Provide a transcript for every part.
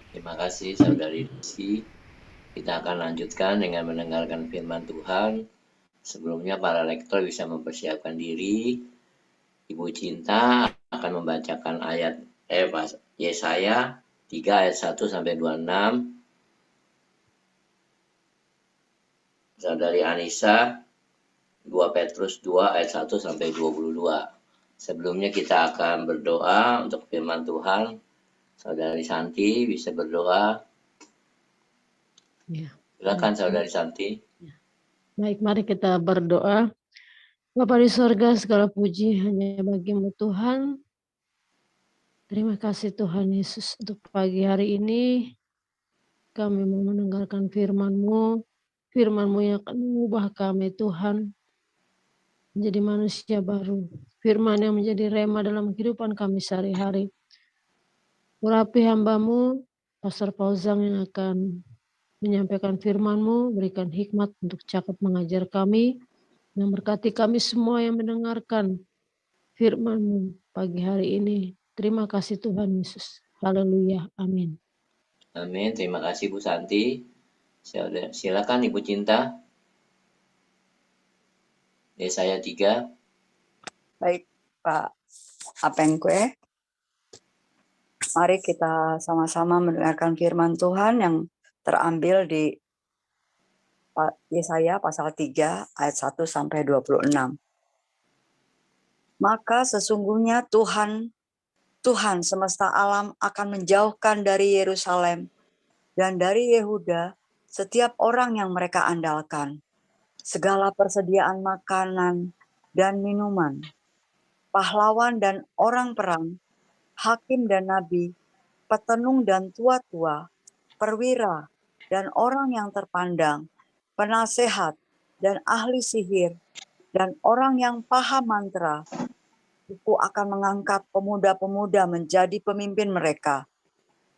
Terima kasih Saudari Desi. Kita akan lanjutkan dengan mendengarkan firman Tuhan. Sebelumnya para lektor bisa mempersiapkan diri. Ibu Cinta akan membacakan ayat Yesaya 3 ayat 1 sampai 26. Saudari Anissa 2 Petrus 2 ayat 1 sampai 22. Sebelumnya kita akan berdoa untuk firman Tuhan. Saudari Santi bisa berdoa. Ya, Silakan Saudari Santi. baik, mari kita berdoa. Bapa di sorga, segala puji hanya bagi-Mu Tuhan. Terima kasih Tuhan Yesus untuk pagi hari ini. Kami mau mendengarkan firman-Mu. Firman-Mu yang akan mengubah kami Tuhan menjadi manusia baru. Firman yang menjadi rema dalam kehidupan kami sehari-hari. Urapi hamba-Mu, Pastor Fauzan yang akan menyampaikan firman-Mu, berikan hikmat untuk cakap mengajar kami, yang berkati kami semua yang mendengarkan firman-Mu pagi hari ini. Terima kasih Tuhan Yesus. Haleluya. Amin. Amin. Terima kasih Bu Santi. Silakan Ibu Cinta. Yesaya 3. Baik, Pak Apengkue. Mari kita sama-sama mendengarkan firman Tuhan yang terambil di Yesaya pasal 3 ayat 1 sampai 26. Maka sesungguhnya Tuhan semesta alam akan menjauhkan dari Yerusalem dan dari Yehuda setiap orang yang mereka andalkan, segala persediaan makanan dan minuman, pahlawan dan orang perang, hakim dan nabi, petenung dan tua-tua, perwira dan orang yang terpandang, penasehat dan ahli sihir, dan orang yang paham mantra. Aku akan mengangkat pemuda-pemuda menjadi pemimpin mereka,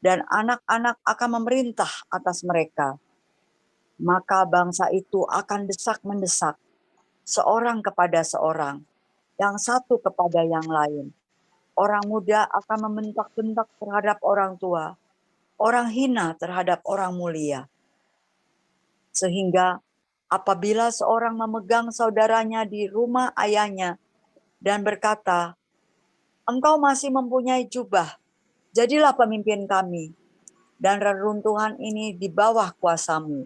dan anak-anak akan memerintah atas mereka. Maka bangsa itu akan desak-mendesak, seorang kepada seorang, yang satu kepada yang lain. Orang muda akan membentak-bentak terhadap orang tua, orang hina terhadap orang mulia. Sehingga apabila seorang memegang saudaranya di rumah ayahnya dan berkata, "Engkau masih mempunyai jubah, jadilah pemimpin kami, dan reruntuhan ini di bawah kuasamu."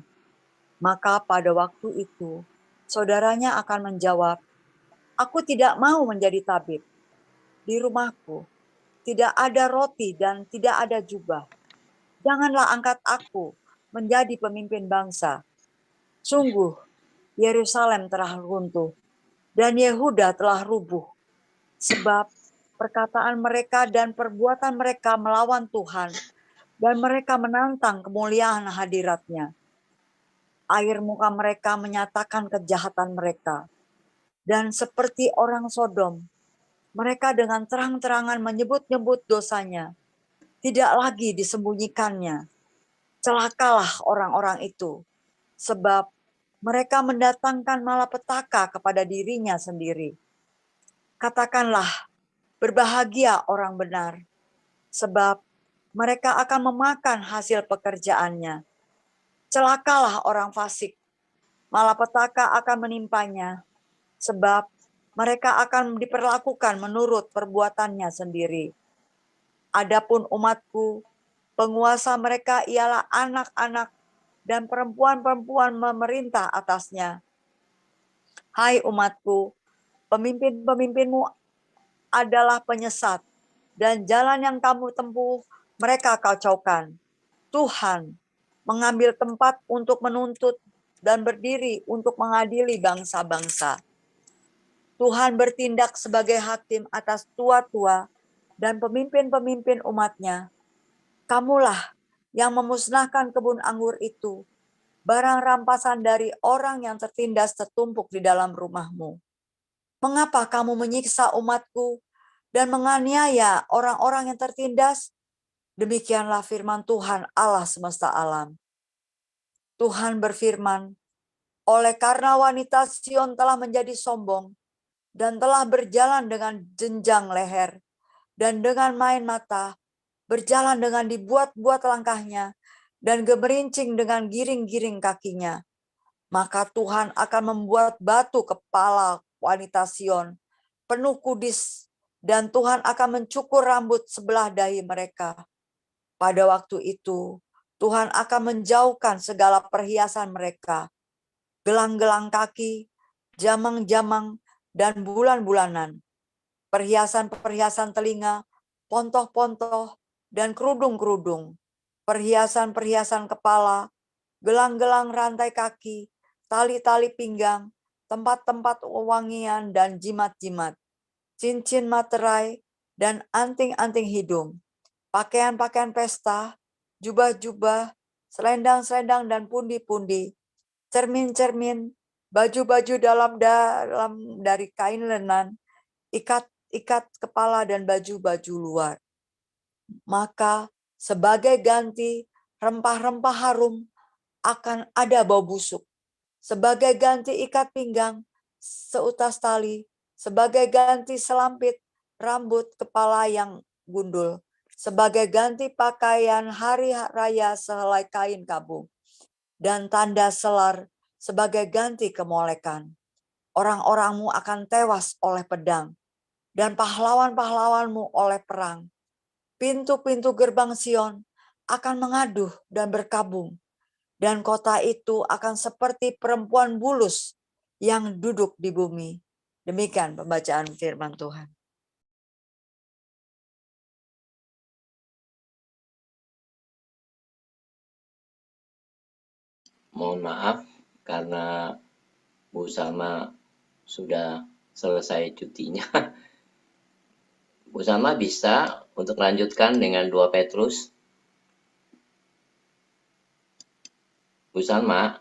Maka pada waktu itu, saudaranya akan menjawab, "Aku tidak mau menjadi tabib. Di rumahku tidak ada roti dan tidak ada jubah. Janganlah angkat aku menjadi pemimpin bangsa. Sungguh, Yerusalem telah runtuh dan Yehuda telah rubuh. Sebab perkataan mereka dan perbuatan mereka melawan Tuhan, dan mereka menantang kemuliaan hadirat-Nya. Air muka mereka menyatakan kejahatan mereka. Dan seperti orang Sodom, mereka dengan terang-terangan menyebut-nyebut dosanya. Tidak lagi disembunyikannya. Celakalah orang-orang itu, sebab mereka mendatangkan malapetaka kepada dirinya sendiri. Katakanlah, berbahagia orang benar, sebab mereka akan memakan hasil pekerjaannya. Celakalah orang fasik, malapetaka akan menimpanya, sebab mereka akan diperlakukan menurut perbuatannya sendiri. Adapun umatku, penguasa mereka ialah anak-anak dan perempuan-perempuan memerintah atasnya. Hai umatku, pemimpin-pemimpinmu adalah penyesat, dan jalan yang kamu tempuh mereka kacaukan. Tuhan mengambil tempat untuk menuntut dan berdiri untuk mengadili bangsa-bangsa. Tuhan bertindak sebagai hakim atas tua-tua dan pemimpin-pemimpin umat-Nya. Kamulah yang memusnahkan kebun anggur itu, barang rampasan dari orang yang tertindas tertumpuk di dalam rumahmu. Mengapa kamu menyiksa umatku dan menganiaya orang-orang yang tertindas? Demikianlah firman Tuhan Allah semesta alam. Tuhan berfirman, oleh karena wanita Sion telah menjadi sombong dan telah berjalan dengan jenjang leher dan dengan main mata, berjalan dengan dibuat-buat langkahnya, dan gemerincing dengan giring-giring kakinya. Maka Tuhan akan membuat batu kepala wanita Sion penuh kudis, dan Tuhan akan mencukur rambut sebelah dahi mereka. Pada waktu itu, Tuhan akan menjauhkan segala perhiasan mereka, gelang-gelang kaki, jamang-jamang, dan bulan-bulanan, perhiasan-perhiasan telinga, pontoh-pontoh, dan kerudung-kerudung, perhiasan-perhiasan kepala, gelang-gelang rantai kaki, tali-tali pinggang, tempat-tempat wangian dan jimat-jimat, cincin materai, dan anting-anting hidung, pakaian-pakaian pesta, jubah-jubah, selendang-selendang dan pundi-pundi, cermin-cermin, baju-baju dalam dari kain lenan, ikat kepala dan baju-baju luar. Maka sebagai ganti rempah-rempah harum akan ada bau busuk. Sebagai ganti ikat pinggang, seutas tali. Sebagai ganti selampit rambut kepala yang gundul. Sebagai ganti pakaian hari raya sehelai kain kabung. Dan tanda selar sebagai ganti kemolekan. Orang-orangmu akan tewas oleh pedang. Dan pahlawan-pahlawanmu oleh perang. Pintu-pintu gerbang Sion akan mengaduh dan berkabung. Dan kota itu akan seperti perempuan bulus yang duduk di bumi. Demikian pembacaan firman Tuhan. Mohon maaf karena Bu Salma sudah selesai cutinya. Bu Salma bisa untuk lanjutkan dengan 2 Petrus. Bu Salma.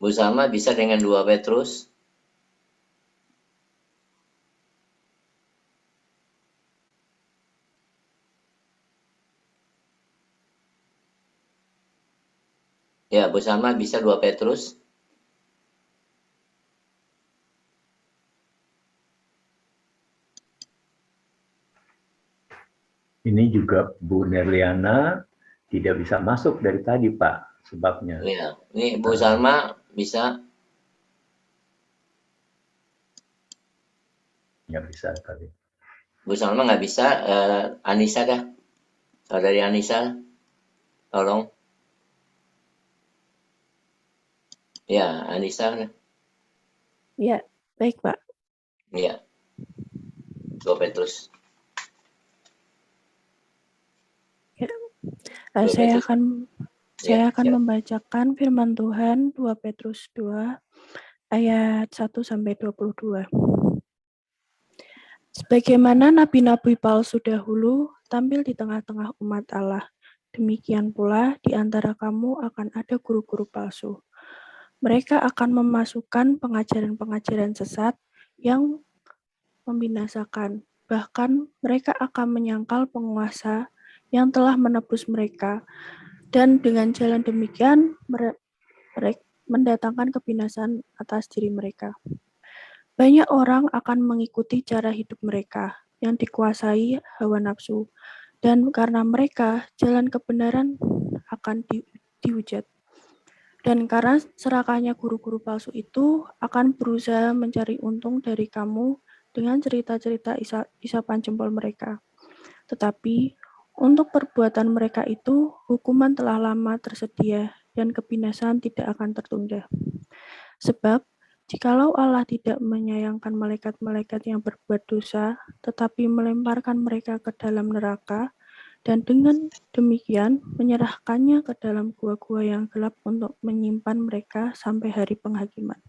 Bu Salma bisa dengan 2 Petrus. Ya, Bu Salma bisa 2 Petrus. Ini juga Bu Nerliana tidak bisa masuk dari tadi, Pak, sebabnya. Ya, ini Bu Salma bisa. Nggak bisa tadi. Bu Salma nggak bisa. Anissa dah. Saudari Anissa, tolong. Ya, Anissa. Ya, baik Pak. Ya, 2 Petrus. Saya akan siap. membacakan firman Tuhan 2 Petrus 2 ayat 1-22. Sebagaimana nabi-nabi palsu dahulu tampil di tengah-tengah umat Allah, demikian pula di antara kamu akan ada guru-guru palsu. Mereka akan memasukkan pengajaran-pengajaran sesat yang membinasakan. Bahkan mereka akan menyangkal penguasa yang telah menebus mereka, dan dengan jalan demikian mereka mendatangkan kebinasaan atas diri mereka. Banyak orang akan mengikuti cara hidup mereka yang dikuasai hawa nafsu, dan karena mereka jalan kebenaran akan dihujat. Dan karena serakahnya guru-guru palsu itu akan berusaha mencari untung dari kamu dengan cerita-cerita isapan jempol mereka. Tetapi untuk perbuatan mereka itu, hukuman telah lama tersedia dan kebinasaan tidak akan tertunda. Sebab, jikalau Allah tidak menyayangkan malaikat-malaikat yang berbuat dosa, tetapi melemparkan mereka ke dalam neraka, dan dengan demikian menyerahkannya ke dalam gua-gua yang gelap untuk menyimpan mereka sampai hari penghakiman.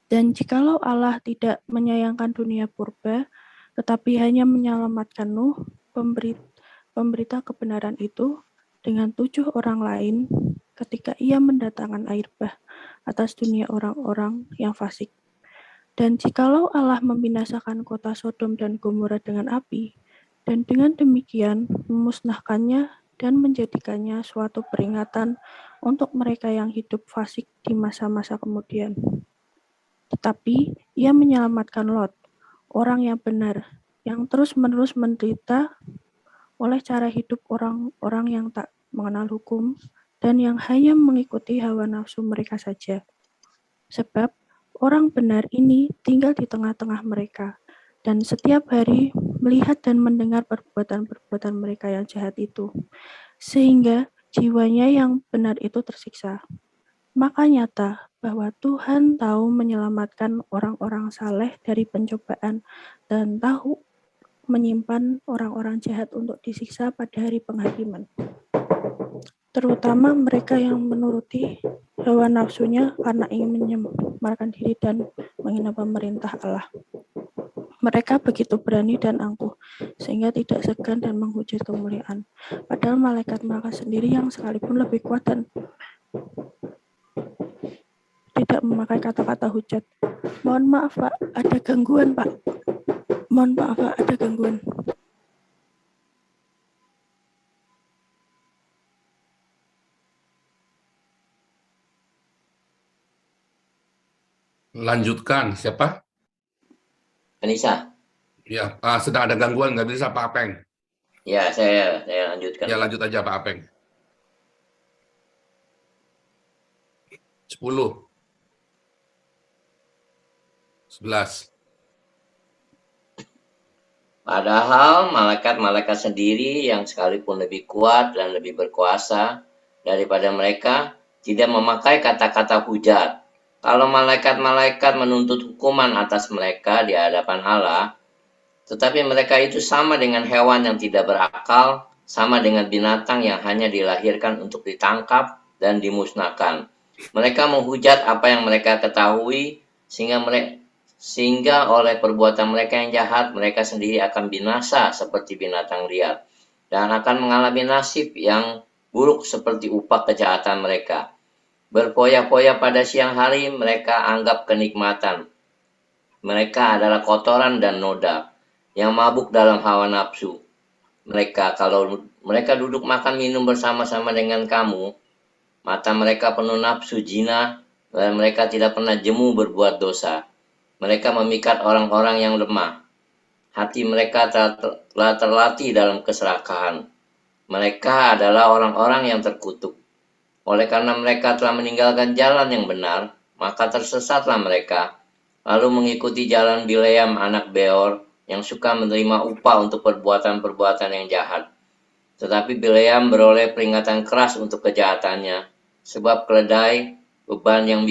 Dan jikalau Allah tidak menyayangkan dunia purba, tetapi hanya menyelamatkan Nuh, pemberita kebenaran itu, dengan 7 orang lain ketika ia mendatangkan air bah atas dunia orang-orang yang fasik. Dan jikalau Allah membinasakan kota Sodom dan Gomora dengan api, dan dengan demikian memusnahkannya dan menjadikannya suatu peringatan untuk mereka yang hidup fasik di masa-masa kemudian. Tetapi ia menyelamatkan Lot, orang yang benar, yang terus-menerus menderita oleh cara hidup orang-orang yang tak mengenal hukum dan yang hanya mengikuti hawa nafsu mereka saja. Sebab orang benar ini tinggal di tengah-tengah mereka, dan setiap hari melihat dan mendengar perbuatan-perbuatan mereka yang jahat itu, sehingga jiwanya yang benar itu tersiksa. Maka nyata bahwa Tuhan tahu menyelamatkan orang-orang saleh dari pencobaan dan tahu menyimpan orang-orang jahat untuk disiksa pada hari penghakiman. Terutama mereka yang menuruti hawa nafsunya karena ingin menyamarkan diri dan menghina pemerintah Allah. Mereka begitu berani dan angkuh, sehingga tidak segan dan menghujat kemuliaan. Padahal malaikat-malaikat sendiri yang sekalipun lebih kuat dan tidak memakai kata-kata hujat. Mohon maaf Pak, ada gangguan Pak. Mohon maaf Pak, ada gangguan. Lanjutkan, siapa? Anissa. Ya, sedang ada gangguan, nggak bisa Pak Apeng. Ya, saya lanjutkan. Ya, lanjut aja Pak Apeng. 10. 11. Padahal malaikat-malaikat sendiri yang sekalipun lebih kuat dan lebih berkuasa daripada mereka tidak memakai kata-kata hujat. Kalau malaikat-malaikat menuntut hukuman atas mereka di hadapan Allah, tetapi mereka itu sama dengan hewan yang tidak berakal, sama dengan binatang yang hanya dilahirkan untuk ditangkap dan dimusnahkan. Mereka menghujat apa yang mereka ketahui, sehingga oleh perbuatan mereka yang jahat, mereka sendiri akan binasa seperti binatang liar, dan akan mengalami nasib yang buruk seperti upah kejahatan mereka. Berfoya-foya pada siang hari mereka anggap kenikmatan. Mereka adalah kotoran dan noda yang mabuk dalam hawa nafsu. Kalau mereka duduk makan minum bersama-sama dengan kamu, mata mereka penuh nafsu zina dan mereka tidak pernah jemu berbuat dosa. Mereka memikat orang-orang yang lemah. Hati mereka telah terlatih dalam keserakahan. Mereka adalah orang-orang yang terkutuk. Oleh karena mereka telah meninggalkan jalan yang benar, maka tersesatlah mereka, lalu mengikuti jalan Bileam anak Beor, yang suka menerima upah untuk perbuatan-perbuatan yang jahat. Tetapi Bileam beroleh peringatan keras untuk kejahatannya, sebab keledai, beban yang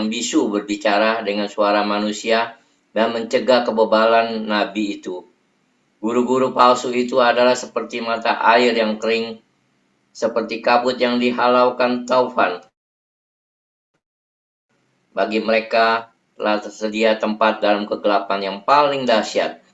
bisu berbicara dengan suara manusia dan mencegah kebebalan nabi itu. Guru-guru palsu itu adalah seperti mata air yang kering, seperti kabut yang dihalaukan taufan. Bagi mereka telah tersedia tempat dalam kegelapan yang paling dahsyat,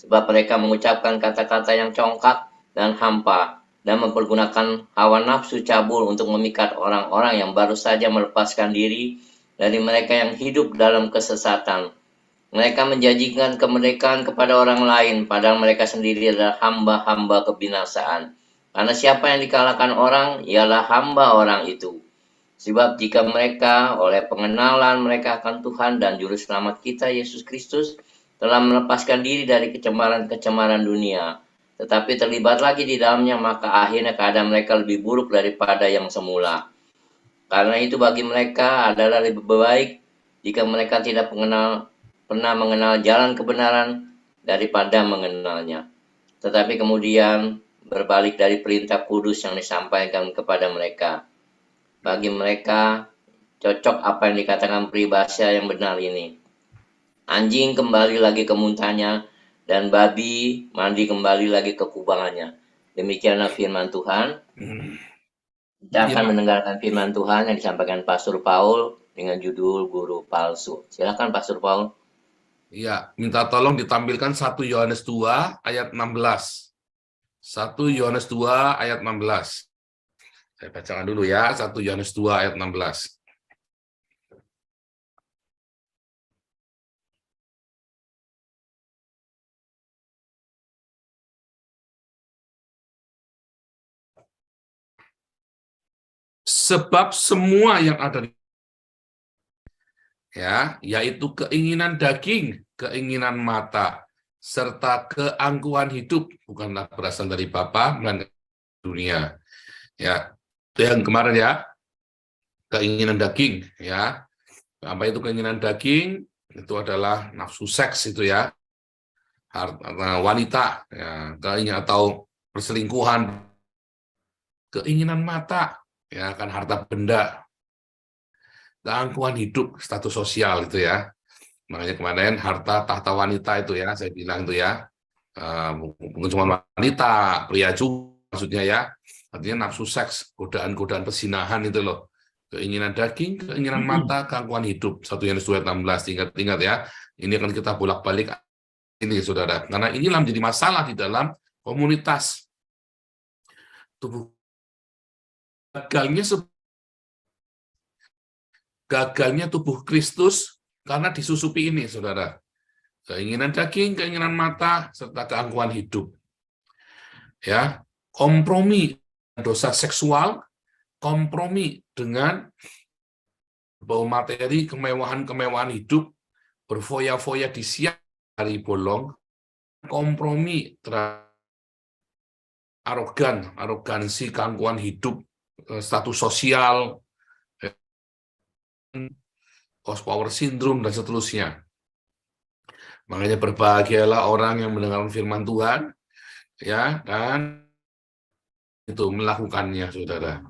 sebab mereka mengucapkan kata-kata yang congkak dan hampa, dan mempergunakan hawa nafsu cabul untuk memikat orang-orang yang baru saja melepaskan diri dari mereka yang hidup dalam kesesatan. Mereka menjanjikan kemerdekaan kepada orang lain, padahal mereka sendiri adalah hamba-hamba kebinasaan. Karena siapa yang dikalahkan orang, ialah hamba orang itu. Sebab jika mereka oleh pengenalan mereka akan Tuhan dan Juru Selamat kita, Yesus Kristus, telah melepaskan diri dari kecemaran-kecemaran dunia, tetapi terlibat lagi di dalamnya, maka akhirnya keadaan mereka lebih buruk daripada yang semula. Karena itu bagi mereka adalah lebih baik jika mereka tidak pernah mengenal jalan kebenaran daripada mengenalnya. Tetapi kemudian berbalik dari perintah kudus yang disampaikan kepada mereka. Bagi mereka cocok apa yang dikatakan peribahasa yang benar ini. Anjing kembali lagi ke muntahnya, dan babi mandi kembali lagi ke kubangannya. Demikianlah firman Tuhan. Kita akan mendengarkan firman Tuhan yang disampaikan Pastor Paul dengan judul Guru Palsu. Silakan Pastor Paul. Iya, minta tolong ditampilkan 1 Yohanes 2 ayat 16. 1 Yohanes 2 ayat 16. Saya bacakan dulu ya, 1 Yohanes 2 ayat 16. Sebab semua yang ada di ya, yaitu keinginan daging, keinginan mata, serta keangkuhan hidup, bukanlah berasal dari Bapa melainkan dunia. Ya, itu yang kemarin ya, keinginan daging, ya. Apa itu keinginan daging? Itu adalah nafsu seks itu ya, wanita, ya, keinginan atau perselingkuhan, keinginan mata, ya kan, harta benda, keangkuhan hidup, status sosial itu ya. Makanya kemarin harta tahta wanita itu ya, saya bilang itu ya, bukan cuma wanita, pria juga maksudnya ya. Artinya nafsu seks, godaan-godaan persinahan itu loh. Keinginan daging, keinginan mata, keangkuhan hidup. 1 Yohanes 2:16, ingat-ingat ya. Ini akan kita bolak-balik ini saudara. Karena inilah menjadi masalah di dalam komunitas. Tubuh gagalnya tubuh Kristus karena disusupi ini, saudara. Keinginan daging, keinginan mata, serta keangkuhan hidup. Ya, kompromi dosa seksual, kompromi dengan bau materi, kemewahan-kemewahan hidup, berfoya-foya di siang hari bolong, kompromi terhadap arogansi, keangkuhan hidup, status sosial, cost power syndrome, dan seterusnya. Makanya berbahagialah orang yang mendengarkan firman Tuhan, ya, dan itu melakukannya, saudara.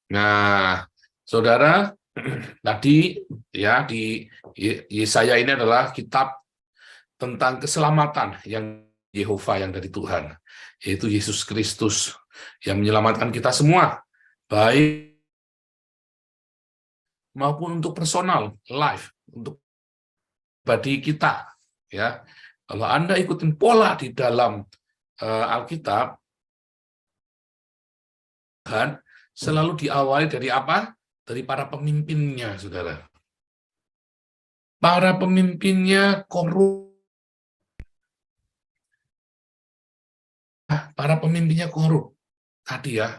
Nah, saudara, tadi ya di Yesaya ini adalah kitab tentang keselamatan yang Yehova yang dari Tuhan, yaitu Yesus Kristus yang menyelamatkan kita semua, baik maupun untuk personal, life, untuk pribadi kita. Ya, kalau Anda ikutin pola di dalam Alkitab, kan selalu diawali dari apa? Dari para pemimpinnya, saudara. Para pemimpinnya korup. Para pemimpinnya korup. Tadi ya,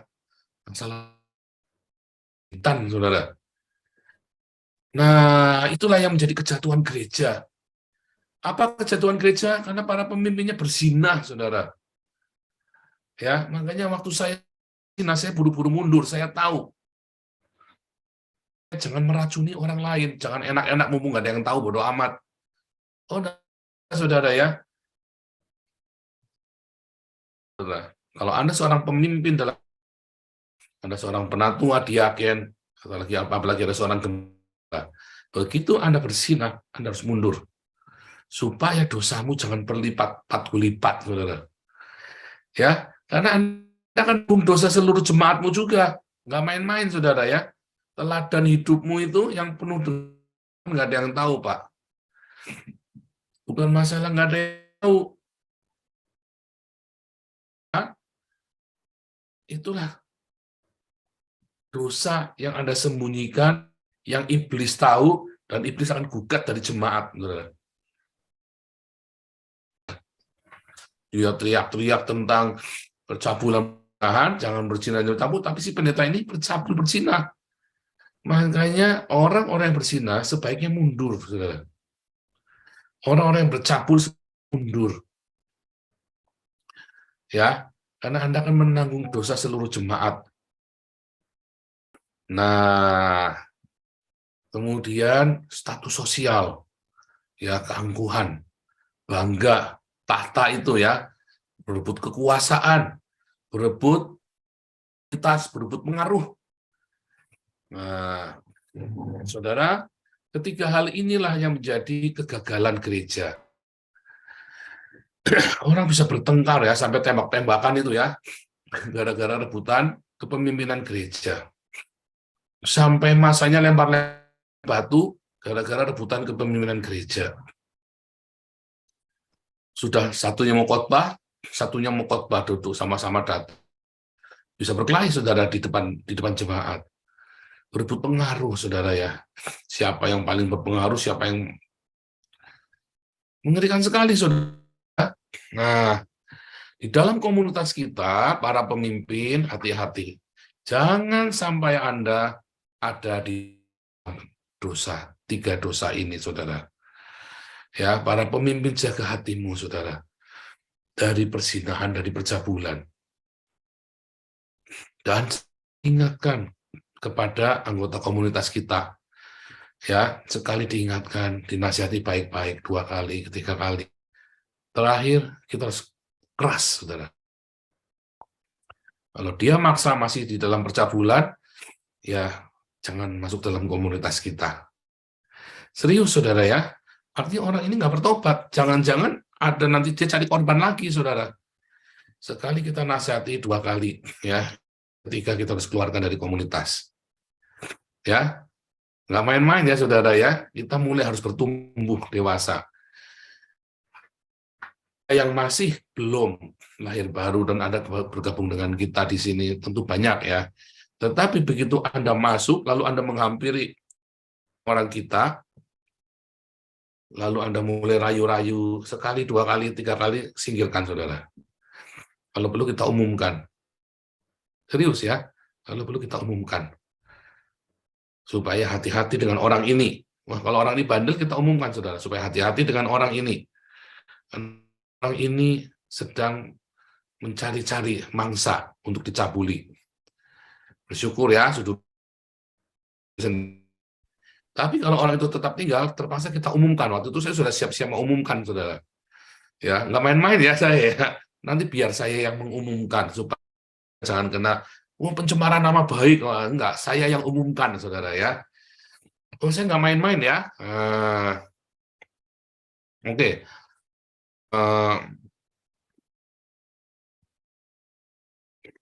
masalah saudara. Nah, itulah yang menjadi kejatuhan gereja. Apa kejatuhan gereja? Karena para pemimpinnya berzina, saudara. Ya, makanya waktu saya buru-buru mundur. Saya tahu. Jangan meracuni orang lain. Jangan enak-enak mumpung nggak ada yang tahu, bodoh amat. Oh, saudara ya. Saudara, kalau Anda seorang pemimpin dalam Anda seorang penatua, diaken, apalagi ada seorang gembala, begitu Anda berzina, Anda harus mundur. Supaya dosamu jangan berlipat, 40 lipat, saudara. Ya, karena Anda akan dosa seluruh jemaatmu juga. Nggak main-main, saudara ya. Teladan hidupmu itu yang penuh dengan nggak ada yang tahu, Pak. Bukan masalah nggak ada yang tahu. Itulah dosa yang Anda sembunyikan, yang iblis tahu, dan iblis akan gugat dari jemaat. Dia teriak-teriak tentang percabulan, jangan berzina, tapi si pendeta ini bercabul berzina. Makanya orang-orang yang berzina sebaiknya mundur, saudara. Orang-orang yang bercabul mundur. Ya, karena Anda akan menanggung dosa seluruh jemaat. Nah, kemudian status sosial, ya, keangkuhan, bangga, tahta itu ya, berebut kekuasaan, berebut pengaruh. Nah, saudara, ketiga hal inilah yang menjadi kegagalan gereja. Orang bisa bertengkar ya, sampai tembak-tembakan itu ya, gara-gara rebutan kepemimpinan gereja. Sampai masanya lempar batu, gara-gara rebutan kepemimpinan gereja. Sudah satunya mau khotbah, satunya mau khotbah duduk sama-sama datang. Bisa berkelahi, saudara, di depan jemaat. Berebut pengaruh, saudara ya. Siapa yang paling berpengaruh, siapa yang mengerikan sekali, saudara. Nah, di dalam komunitas kita, para pemimpin, hati-hati. Jangan sampai Anda ada di dosa. 3 dosa ini, saudara. Ya, para pemimpin, jaga hatimu, saudara, dari perzinahan, dari percabulan. Dan ingatkan kepada anggota komunitas kita, ya, sekali diingatkan, dinasihati baik-baik, 2 kali, 3 kali. Terakhir, kita harus keras, saudara. Kalau dia maksa masih di dalam percabulan, ya jangan masuk dalam komunitas kita. Serius, saudara ya. Artinya orang ini nggak bertobat. Jangan-jangan ada nanti dia cari korban lagi, saudara. Sekali kita nasihati 2 kali, ya. Ketiga kita harus keluarkan dari komunitas. Ya, nggak main-main ya, saudara ya. Kita mulai harus bertumbuh dewasa. Yang masih belum lahir baru dan Anda bergabung dengan kita di sini tentu banyak ya. Tetapi begitu Anda masuk, lalu Anda menghampiri orang kita, lalu Anda mulai rayu-rayu, sekali, 2 kali, 3 kali, singkirkan, saudara. Kalau perlu kita umumkan. Serius ya, kalau perlu kita umumkan. Supaya hati-hati dengan orang ini. Wah, kalau orang ini bandel, kita umumkan, saudara. Supaya hati-hati dengan orang ini. Orang ini sedang mencari-cari mangsa untuk dicabuli. Bersyukur ya, sudah. Tapi kalau orang itu tetap tinggal, terpaksa kita umumkan. Waktu itu saya sudah siap-siap mengumumkan, saudara. Ya, nggak main-main ya saya. Nanti biar saya yang mengumumkan supaya jangan kena pencemaran nama baik. Enggak, saya yang umumkan, saudara ya. Oh, saya nggak main-main ya. Oke.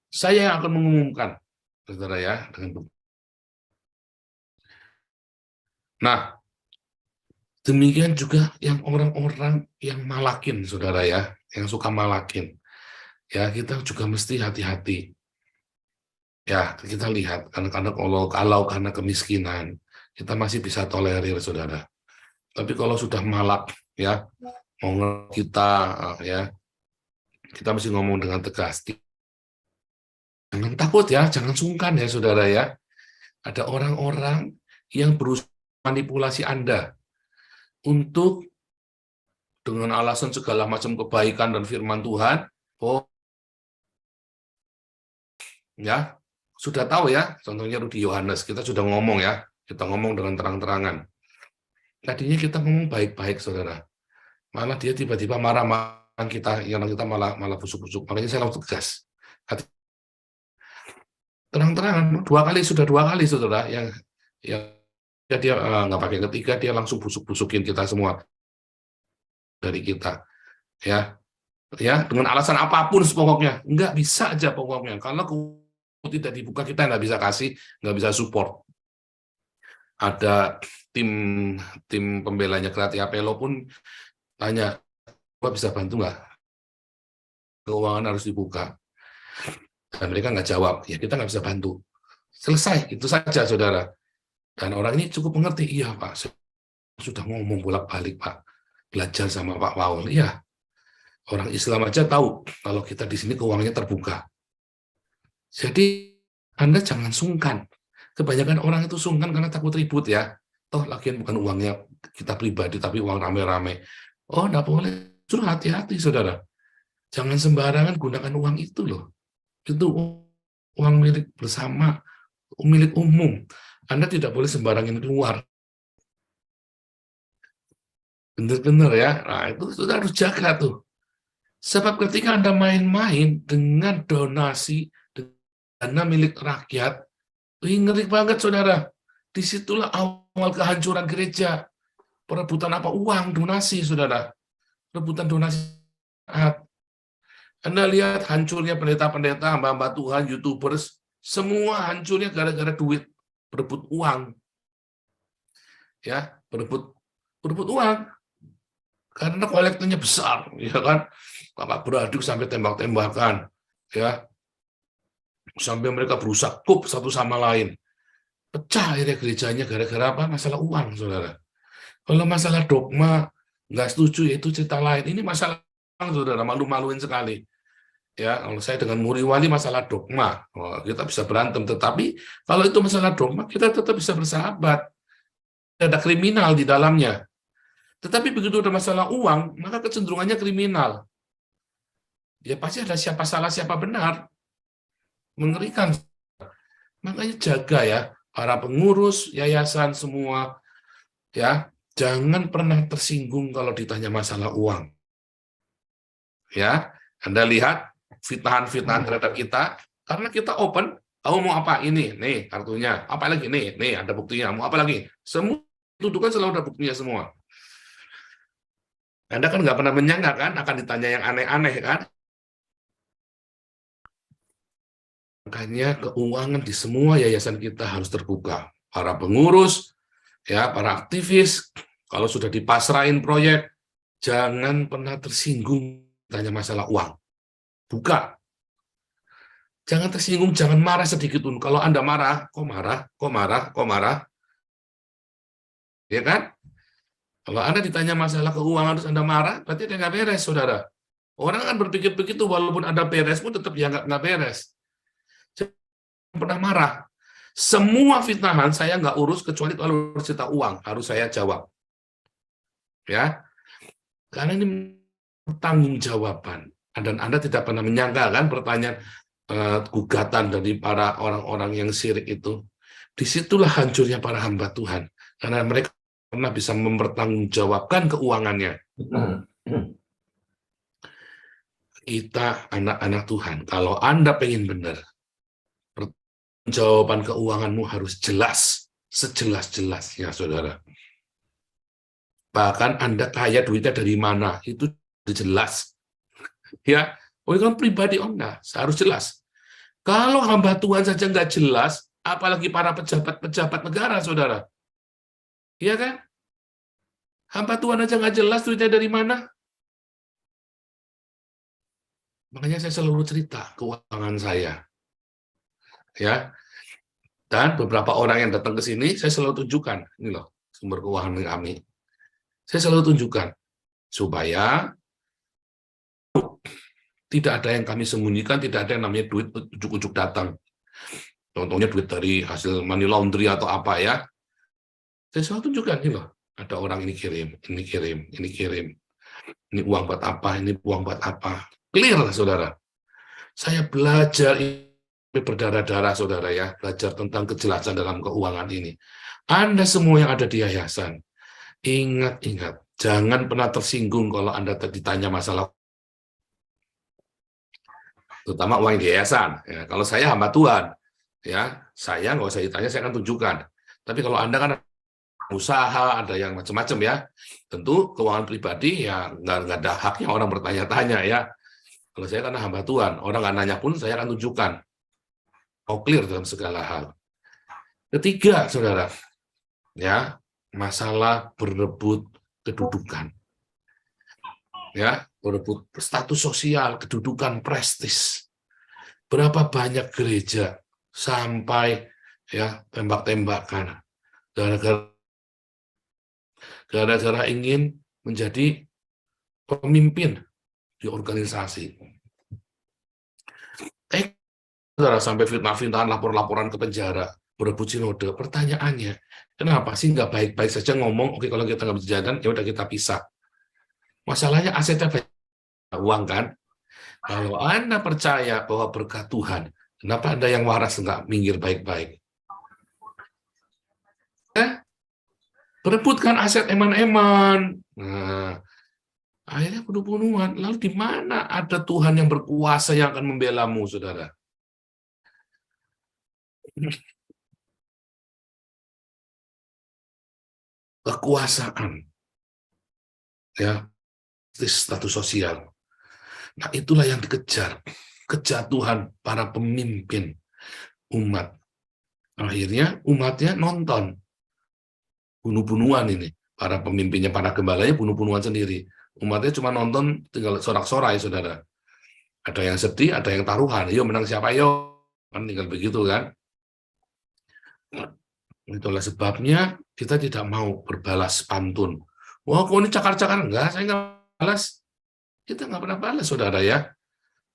Saya yang akan mengumumkan, saudara ya. Nah, demikian juga yang orang-orang yang malakin, saudara ya, yang suka malakin. Ya, kita juga mesti hati-hati. Ya, kita lihat, karena kalau karena kemiskinan, kita masih bisa tolerir, saudara. Tapi kalau sudah malak, ya, mau kita, ya, kita mesti ngomong dengan tegas. Jangan takut ya, jangan sungkan ya, saudara ya. Ada orang-orang yang berusaha manipulasi Anda untuk dengan alasan segala macam kebaikan dan firman Tuhan. Oh, ya, sudah tahu ya, contohnya Rudi Yohanes, kita sudah ngomong ya, kita ngomong dengan terang-terangan. Tadinya kita ngomong baik-baik, saudara. Malah dia tiba-tiba marah-marah kita, yang kita malah busuk-busuk. Makanya saya langsung tegas. Terang-terangan, 2 kali, saudara, yang dia nggak pakai ketiga, dia langsung busuk-busukin kita semua dari kita. Ya, dengan alasan apapun pokoknya. Nggak bisa aja pokoknya. Kalau tidak dibuka, kita nggak bisa kasih, nggak bisa support. Ada tim pembelanya Kreatif Apelo pun tanya, Pak bisa bantu nggak? Keuangan harus dibuka. Dan mereka nggak jawab, ya kita nggak bisa bantu. Selesai, itu saja, saudara. Dan orang ini cukup mengerti, iya Pak, saya sudah ngomong bolak-balik Pak, belajar sama Pak Paul. Iya, orang Islam aja tahu kalau kita di sini keuangannya terbuka. Jadi Anda jangan sungkan. Kebanyakan orang itu sungkan karena takut ribut ya. Toh lagian bukan uangnya kita pribadi, tapi uang rame-rame. Oh, enggak boleh. Suruh hati-hati, saudara. Jangan sembarangan gunakan uang itu loh. Itu uang milik bersama, milik umum. Anda tidak boleh sembarangan keluar. Benar-benar ya. Nah, itu sudah harus jaga tuh. Sebab ketika Anda main-main dengan donasi, dana milik rakyat, ngeri banget, saudara. Disitulah awal kehancuran gereja. Perebutan apa? Uang, donasi, saudara. Perebutan donasi. Anda lihat hancurnya pendeta-pendeta, hamba-hamba Tuhan, YouTubers, semua hancurnya gara-gara duit, berebut uang. Ya, berebut uang. Karena kolektornya besar, ya kan? Kakak beradik sampai tembak-tembakan, ya. Sampai mereka berusak kup satu sama lain. Pecah akhirnya gerejanya gara-gara apa? Masalah uang, saudara. Kalau masalah dogma, nggak setuju, ya itu cerita lain. Ini masalah uang, saudara, malu-maluin sekali. Ya, kalau saya dengan Muri Wali masalah dogma, kita bisa berantem. Tetapi kalau itu masalah dogma, kita tetap bisa bersahabat. ada kriminal di dalamnya. Tetapi begitu ada masalah uang, maka kecenderungannya kriminal. Ya pasti ada siapa salah, siapa benar. Mengerikan. Makanya jaga ya, para pengurus yayasan semua, ya jangan pernah tersinggung kalau ditanya masalah uang. Ya, Anda lihat fitnahan-fitnahan terhadap kita, karena kita open, kamu mau apa? Ini, nih kartunya. Apa lagi? Nih ada buktinya. Mau apa lagi? Semua tuduhan selalu ada buktinya semua. Anda kan nggak pernah menyangka kan akan ditanya yang aneh-aneh kan? Makanya keuangan di semua yayasan kita harus terbuka. Para pengurus, ya para aktivis, kalau sudah dipasrahin proyek, jangan pernah tersinggung tanya masalah uang. Buka. Jangan tersinggung, jangan marah sedikit pun. Kalau Anda marah, kok marah? Ya kan? Kalau Anda ditanya masalah keuangan terus Anda marah, berarti ada nggak beres, saudara. Orang akan berpikir begitu, walaupun ada beres pun tetap ya nggak beres. Jangan pernah marah. Semua fitnahan saya nggak urus kecuali kalau cerita uang, harus saya jawab. Ya, karena ini pertanggungjawaban. Dan Anda tidak pernah menyangka kan pertanyaan gugatan dari para orang-orang yang syirik itu. Disitulah hancurnya para hamba Tuhan. Karena mereka pernah bisa mempertanggungjawabkan keuangannya. Kita anak-anak Tuhan, kalau Anda pengen benar, jawaban keuanganmu harus jelas, sejelas-jelasnya, saudara. Bahkan Anda kaya duitnya dari mana, itu jelas. Ya, kan pribadi enggak, harus jelas. Kalau hamba Tuhan saja nggak jelas, apalagi para pejabat-pejabat negara, saudara. Iya kan? Hamba Tuhan aja nggak jelas duitnya dari mana. Makanya saya selalu cerita keuangan saya. Ya. Dan beberapa orang yang datang ke sini, saya selalu tunjukkan. Ini loh, sumber keuangan kami. Saya selalu tunjukkan. Supaya tidak ada yang kami sembunyikan, tidak ada yang namanya duit ujuk-ujuk datang. Contohnya duit dari hasil money laundry atau apa ya. Saya selalu tunjukkan, ini loh. Ada orang ini kirim, ini kirim, ini kirim. Ini uang buat apa, ini uang buat apa. Clear, saudara. Saya belajar berdarah-darah, saudara ya. Belajar tentang kejelasan dalam keuangan ini. Anda semua yang ada di yayasan, ingat, jangan pernah tersinggung kalau Anda ditanya masalah, terutama uang di yayasan. Ya, kalau saya hamba Tuhan, ya saya nggak usah ditanya, saya akan tunjukkan. Tapi kalau Anda kan usaha, ada yang macam-macam ya, tentu keuangan pribadi ya nggak ada haknya orang bertanya-tanya ya. Kalau saya karena hamba Tuhan, orang nggak nanya pun saya akan tunjukkan. Oh, clear dalam segala hal. Ketiga, saudara, ya masalah berebut kedudukan, ya berebut status sosial, kedudukan, prestis. Berapa banyak gereja sampai ya tembak-tembakan gara-gara ingin menjadi pemimpin di organisasi. Saudara, sampai fitnah-fitnahan, lapor-laporan ke penjara, berebut sinode. Pertanyaannya, kenapa sih nggak baik-baik saja ngomong, oke kalau kita nggak bisa jalan, ya udah kita pisah. Masalahnya asetnya banyak uang kan? Kalau Anda percaya bahwa berkat Tuhan, kenapa Anda yang waras nggak minggir baik-baik? Berebutkan aset eman-eman. Nah, akhirnya bunuh-bunuhan. Lalu di mana ada Tuhan yang berkuasa yang akan membelamu, saudara? Kekuasaan, ya, status sosial. Nah, itulah yang dikejar. Kejatuhan para pemimpin umat. Akhirnya umatnya nonton bunuh-bunuhan ini. Para pemimpinnya, para gembalanya bunuh-bunuhan sendiri. Umatnya cuma nonton, tinggal sorak-sorai, saudara. Ada yang sedih, ada yang taruhan. Yo menang siapa yo? Kan tinggal begitu kan. Itulah sebabnya kita tidak mau berbalas pantun. Wah, kok ini cakar-cakar? Enggak, saya nggak balas. Kita nggak pernah balas, saudara ya.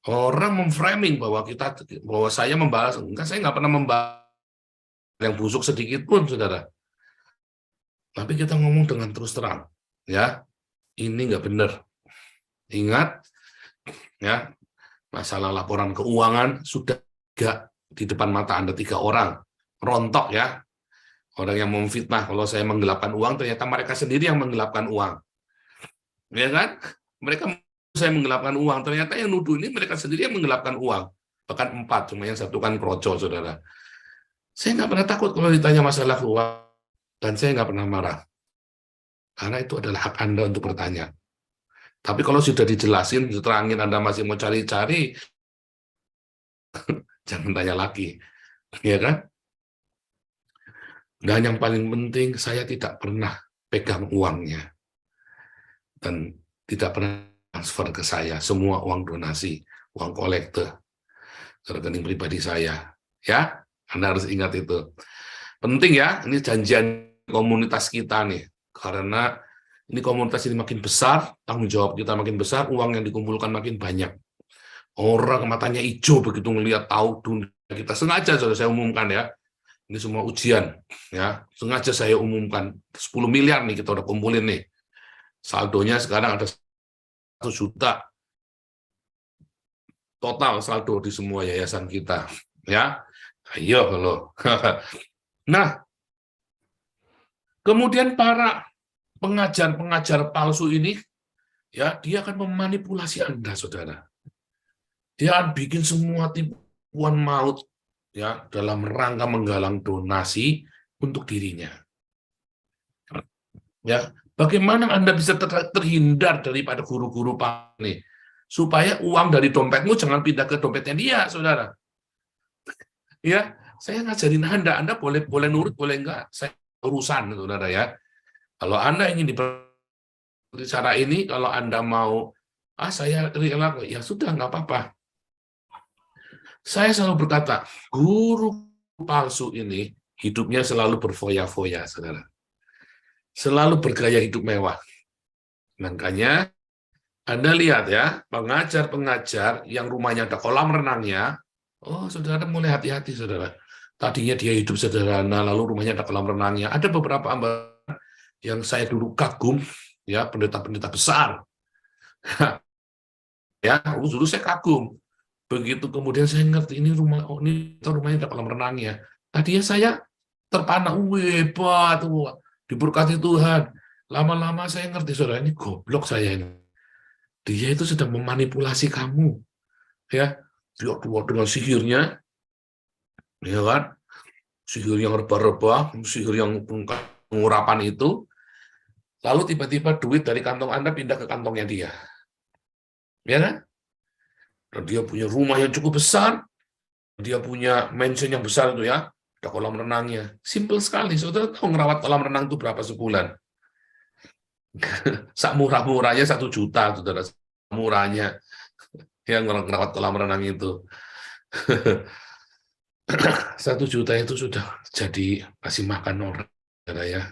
Orang memframing bahwa saya membalas. Enggak, saya nggak pernah membalas yang busuk sedikit pun, saudara. Tapi kita ngomong dengan terus terang, ya, ini nggak benar. Ingat, ya, masalah laporan keuangan sudah di depan mata Anda 3 orang, rontok ya, orang yang memfitnah kalau saya menggelapkan uang, ternyata mereka sendiri yang menggelapkan uang, ya kan? Mereka saya menggelapkan uang, ternyata yang nuduh ini mereka sendiri yang menggelapkan uang, bahkan 4, cuma yang 1 kan kroco, saudara. Saya nggak pernah takut kalau ditanya masalah keuangan, dan saya nggak pernah marah. Karena itu adalah hak Anda untuk bertanya. Tapi kalau sudah dijelasin, diterangin, Anda masih mau cari-cari, jangan tanya lagi. Ya kan? Dan yang paling penting, saya tidak pernah pegang uangnya. Dan tidak pernah transfer ke saya. Semua uang donasi, uang kolektor, ke rekening pribadi saya. Ya, Anda harus ingat itu. Penting ya, ini janjian komunitas kita nih. Karena ini komunitas ini makin besar, tanggung jawab kita makin besar, uang yang dikumpulkan makin banyak. Orang matanya hijau begitu ngelihat tahu dunia kita. Sengaja sudah saya umumkan ya. Ini semua ujian ya. Sengaja saya umumkan 10 miliar nih kita udah kumpulin nih. Saldonya sekarang ada 1 juta. Total saldo di semua yayasan kita ya. Ayo kalau. Nah, kemudian para pengajar-pengajar palsu ini, ya, dia akan memanipulasi Anda, saudara. Dia akan bikin semua tipuan maut, ya, dalam rangka menggalang donasi untuk dirinya. Ya, bagaimana Anda bisa terhindar daripada guru-guru palsu ini? Supaya uang dari dompetmu jangan pindah ke dompetnya dia, saudara. Ya, saya ngajarin Anda boleh nurut, boleh enggak, saya urusan, saudara ya. Kalau Anda ingin di cara ini, kalau Anda mau, saya rela, ya sudah, nggak apa-apa. Saya selalu berkata, guru palsu ini hidupnya selalu berfoya-foya, saudara. Selalu bergaya hidup mewah. Makanya, Anda lihat ya, pengajar-pengajar yang rumahnya ada kolam renangnya, oh, saudara mulai hati-hati, saudara. Tadinya dia hidup sederhana, lalu rumahnya ada kolam renangnya. Ada beberapa yang saya dulu kagum, ya, pendeta-pendeta besar. Ya, dulu saya kagum. Begitu kemudian saya ngerti ini rumahnya ada kolam renangnya. Tadinya saya terpana, hebat, diberkati Tuhan. Lama-lama saya ngerti, saudara, ini goblok saya ini. Dia itu sedang memanipulasi kamu. Ya, dia dengan sihirnya, ya kan? Sihir yang rebah-rebah, sihir yang pengurapan itu, lalu tiba-tiba duit dari kantong Anda pindah ke kantongnya dia. Ya kan? Dan dia punya rumah yang cukup besar, dia punya mansion yang besar itu ya, ada kolam renangnya. Simple sekali, saudara tahu ngerawat kolam renang itu berapa sebulan? Sak murah-murahnya 1 juta, saudara. Murahnya yang ngerawat kolam renang itu. 1 juta itu sudah jadi kasih makan orang, saudara ya.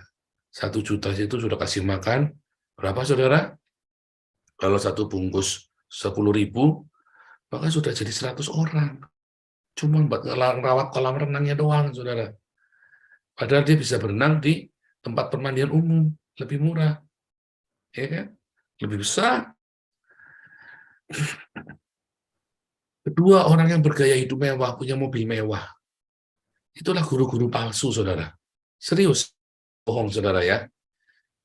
1 juta itu sudah kasih makan berapa, saudara? Kalau 1 bungkus 10.000, maka sudah jadi 100 orang. Cuma buat ngerawat kolam renangnya doang, saudara. Padahal dia bisa berenang di tempat permandian umum, lebih murah, ya kan? Lebih besar. Kedua, orang yang bergaya hidup mewah, punya mobil mewah. Itulah guru-guru palsu, saudara. Serius, bohong, saudara ya.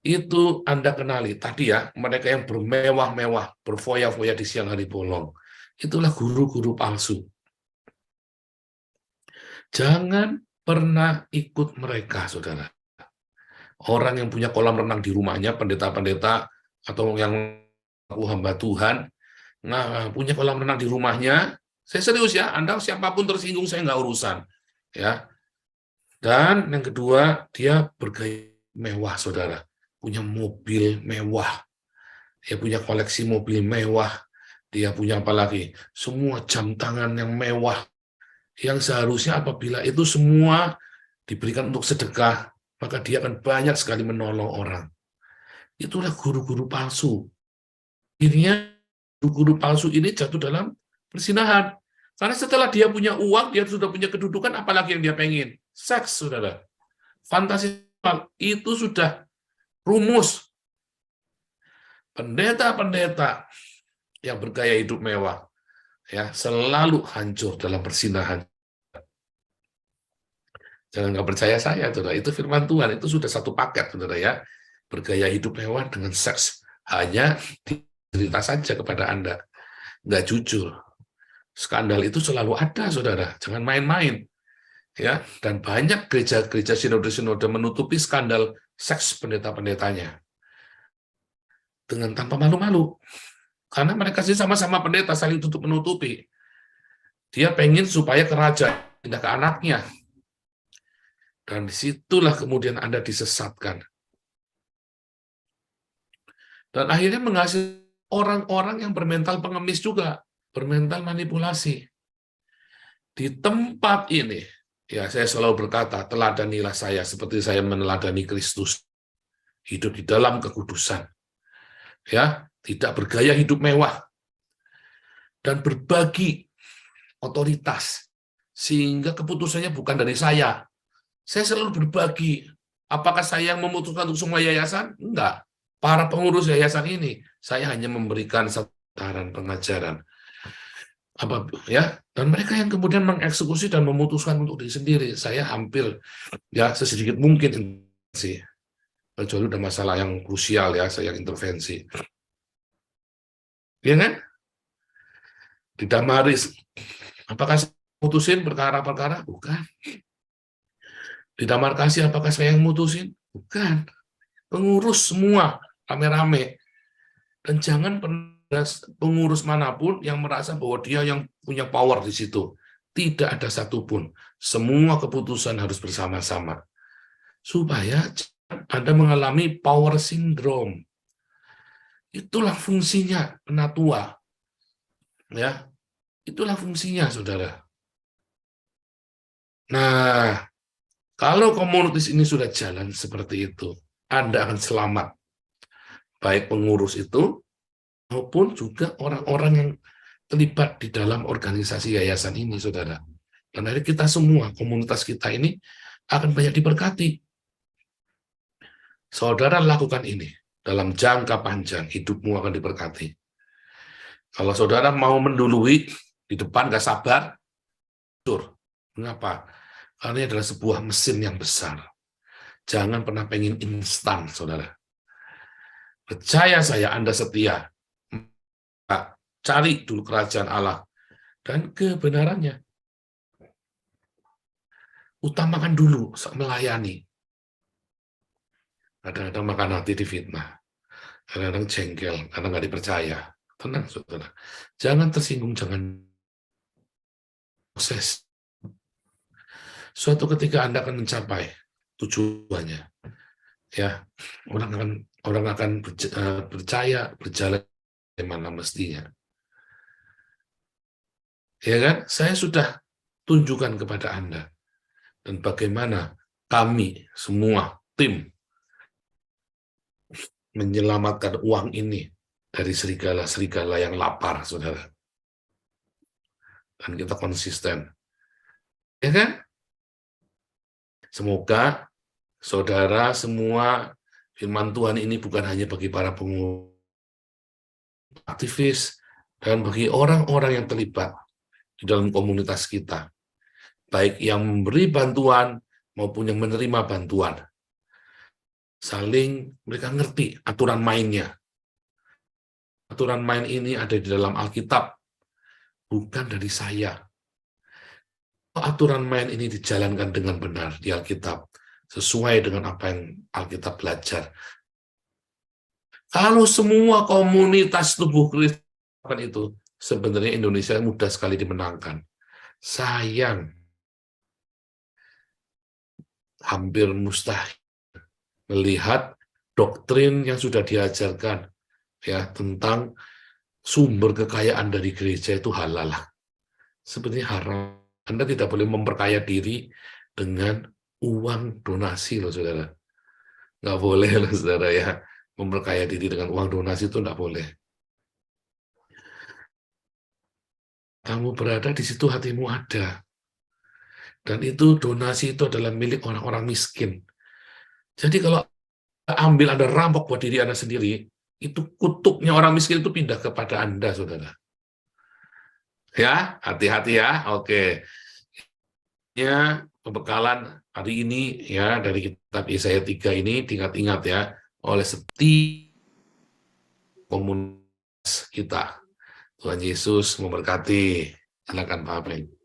Itu Anda kenali tadi ya, mereka yang bermewah-mewah, berfoya-foya di siang hari bolong. Itulah guru-guru palsu. Jangan pernah ikut mereka, saudara. Orang yang punya kolam renang di rumahnya, pendeta-pendeta atau yang hamba Tuhan, nah, punya kolam renang di rumahnya, saya serius ya, Anda siapapun tersinggung, saya nggak urusan. Ya. Dan yang kedua, dia bergaya mewah, saudara. Punya mobil mewah. Dia punya koleksi mobil mewah. Dia punya apa lagi? Semua jam tangan yang mewah. Yang seharusnya apabila itu semua diberikan untuk sedekah, maka dia akan banyak sekali menolong orang. Itulah guru-guru palsu. Akhirnya guru palsu ini jatuh dalam persinahan. Karena setelah dia punya uang, dia sudah punya kedudukan, apalagi yang dia pengen? Seks, saudara. Fantasi itu sudah rumus. Pendeta-pendeta yang bergaya hidup mewah ya selalu hancur dalam persinahan. Jangan nggak percaya saya, saudara. Itu firman Tuhan, itu sudah satu paket, saudara ya. Bergaya hidup mewah dengan seks. Hanya cerita saja kepada Anda. Nggak jujur. Skandal itu selalu ada, saudara. Jangan main-main. Ya, dan banyak gereja-gereja sinode-sinode menutupi skandal seks pendeta-pendetanya. Dengan tanpa malu-malu. Karena mereka sih sama-sama pendeta, saling tutup-menutupi. Dia pengen supaya kerajaan pindah ke anaknya. Dan disitulah kemudian Anda disesatkan. Dan akhirnya menghasilkan orang-orang yang bermental pengemis juga, bermental manipulasi. Di tempat ini, ya saya selalu berkata, teladanilah saya seperti saya meneladani Kristus. Hidup di dalam kekudusan. Ya, tidak bergaya hidup mewah. Dan berbagi otoritas. Sehingga keputusannya bukan dari saya. Saya selalu berbagi. Apakah saya yang memutuskan untuk semua yayasan? Enggak. Para pengurus yayasan ini, saya hanya memberikan saran pengajaran. Apa ya? Dan mereka yang kemudian mengeksekusi dan memutuskan untuk diri sendiri. Saya hampir ya sesedikit mungkin sih. Kecuali udah masalah yang krusial ya, saya intervensi. Ya kan? Di Damaris, apakah saya putusin perkara-perkara? Bukan. Di Damar Kasih, apakah saya yang mutusin? Bukan. Pengurus semua, rame-rame. Dan jangan pernah pengurus manapun yang merasa bahwa dia yang punya power di situ. Tidak ada satupun. Semua keputusan harus bersama-sama. Supaya Anda mengalami power syndrome. Itulah fungsinya penatua. Ya, itulah fungsinya, saudara. Nah, kalau komunitas ini sudah jalan seperti itu, Anda akan selamat. Baik pengurus itu, maupun juga orang-orang yang terlibat di dalam organisasi yayasan ini, saudara. Dan dari kita semua, komunitas kita ini akan banyak diberkati. Saudara lakukan ini, dalam jangka panjang, hidupmu akan diberkati. Kalau saudara mau mendului, di depan gak sabar, mengapa? Karena ini adalah sebuah mesin yang besar. Jangan pernah pengen instan, saudara. Percaya saya, Anda setia. Cari dulu kerajaan Allah dan kebenarannya. Utamakan dulu melayani. Kadang-kadang makan hati difitnah. Kadang-kadang jengkel, karena nggak dipercaya. Tenang, saudara. Jangan tersinggung, jangan proses. Suatu ketika Anda akan mencapai tujuannya, ya orang akan percaya berjalan mana mestinya, ya kan? Saya sudah tunjukkan kepada Anda dan bagaimana kami semua tim menyelamatkan uang ini dari serigala-serigala yang lapar, saudara. Dan kita konsisten, ya kan? Semoga saudara semua firman Tuhan ini bukan hanya bagi para pengurus, aktivis, dan bagi orang-orang yang terlibat di dalam komunitas kita, baik yang memberi bantuan maupun yang menerima bantuan. Saling mereka ngerti aturan mainnya. Aturan main ini ada di dalam Alkitab, bukan dari saya. Aturan main ini dijalankan dengan benar di Alkitab, sesuai dengan apa yang Alkitab belajar. Kalau semua komunitas tubuh Kristus itu, sebenarnya Indonesia mudah sekali dimenangkan. Sayang, hampir mustahil melihat doktrin yang sudah diajarkan ya tentang sumber kekayaan dari gereja itu halal. Sebenarnya haram. Anda tidak boleh memperkaya diri dengan uang donasi loh, saudara. Nggak boleh loh, saudara ya. Memperkaya diri dengan uang donasi itu nggak boleh. Kamu berada di situ, hatimu ada. Dan itu donasi itu adalah milik orang-orang miskin. Jadi kalau ambil, Anda rampok buat diri Anda sendiri, itu kutuknya orang miskin itu pindah kepada Anda, saudara. Ya, hati-hati ya. Oke. Ya, pembekalan hari ini ya dari kitab Yesaya 3 ini diingat-ingat ya oleh setiap komunitas kita. Tuhan Yesus memberkati. Silakan Pak Aben.